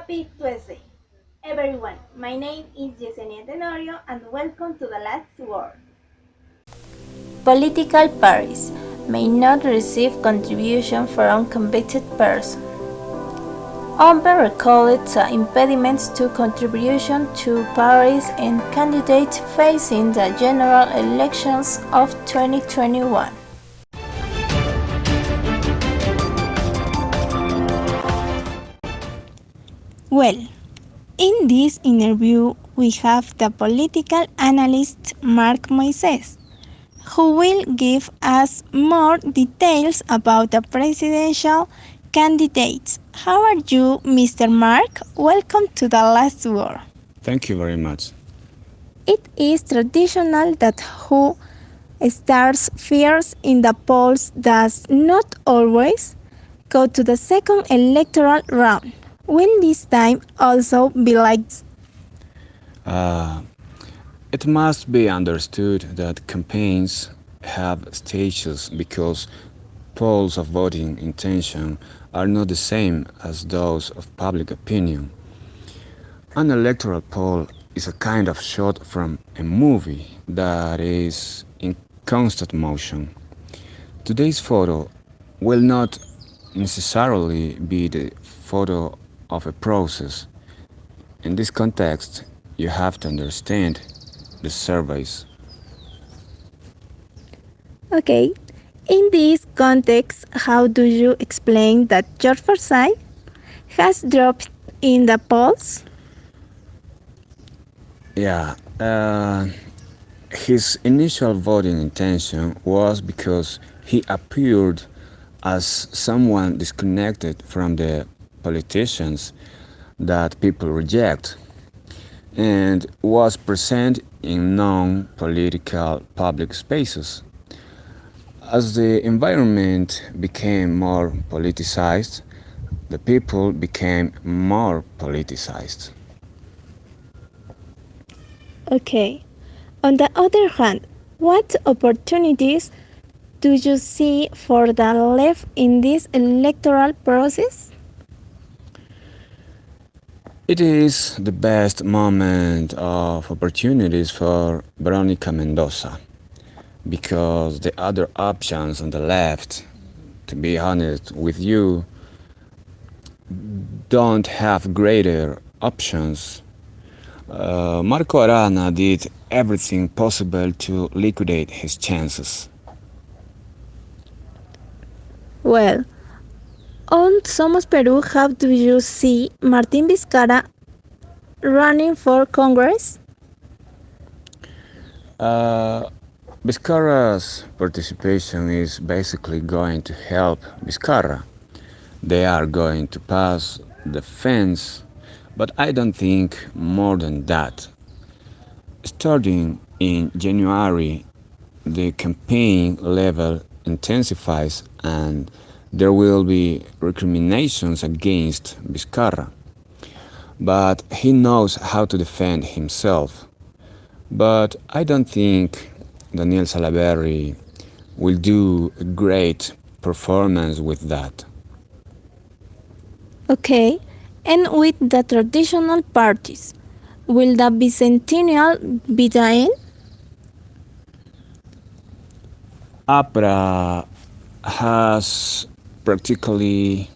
Happy Tuesday, everyone. My name is Yesenia Tenorio, and welcome to the last word. Political parties may not receive contribution from convicted persons. Umber recalled the impediments to contribution to parties and candidates facing the general elections of 2021. Well, in this interview, we have the political analyst Mark Moises, who will give us more details about the presidential candidates. How are you, Mr. Mark? Welcome to the last word. Thank you very much. It is traditional that who starts first in the polls does not always go to the second electoral round. Will this time also be like this? It must be understood that campaigns have stages because polls of voting intention are not the same as those of public opinion. An electoral poll is a kind of shot from a movie that is in constant motion. Today's photo will not necessarily be the photo of a process. In this context, you have to understand the surveys. Okay. In this context, how do you explain that George Forsyth has dropped in the polls? Yeah, his initial voting intention was because he appeared as someone disconnected from the politicians that people reject and was present in non political public spaces. As the environment became more politicized, the people became more politicized. Okay. On the other hand, what opportunities do you see for the left in this electoral process? It is the best moment of opportunities for Veronica Mendoza because the other options on the left, to be honest with you, don't have greater options. Marco Arana did everything possible to liquidate his chances. Well, on Somos Peru, how do you see Martín Vizcarra running for Congress? Vizcarra's participation is basically going to help Vizcarra. They are going to pass the fence, but I don't think more than that. Starting in January, the campaign level intensifies and there will be recriminations against Vizcarra. But he knows how to defend himself. But I don't think Daniel Salaverry will do a great performance with that. Okay, and with the traditional parties, will the bicentennial be dying? APRA has practically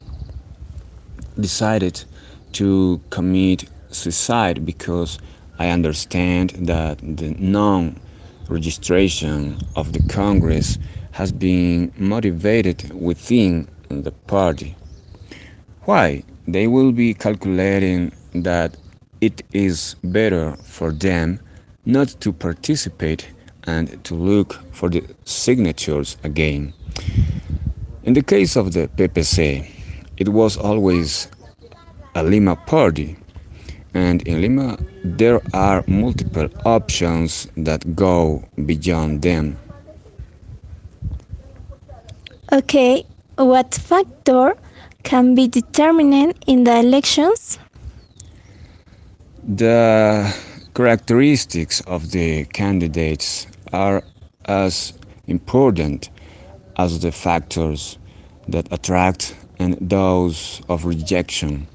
decided to commit suicide because I understand that the non registration of the Congress has been motivated within the party. Why? They will be calculating that it is better for them not to participate and to look for the signatures again. In the case of the PPC, it was always a Lima party, and in Lima there are multiple options that go beyond them. Okay, what factor can be determined in the elections? The characteristics of the candidates are as important as the factors that attract and those of rejection.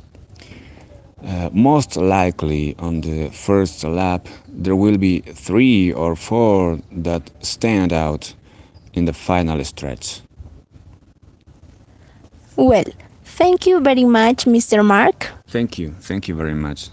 Most likely on the first lap, there will be 3 or 4 that stand out in the final stretch. Well, thank you very much, Mr. Mark. Thank you very much.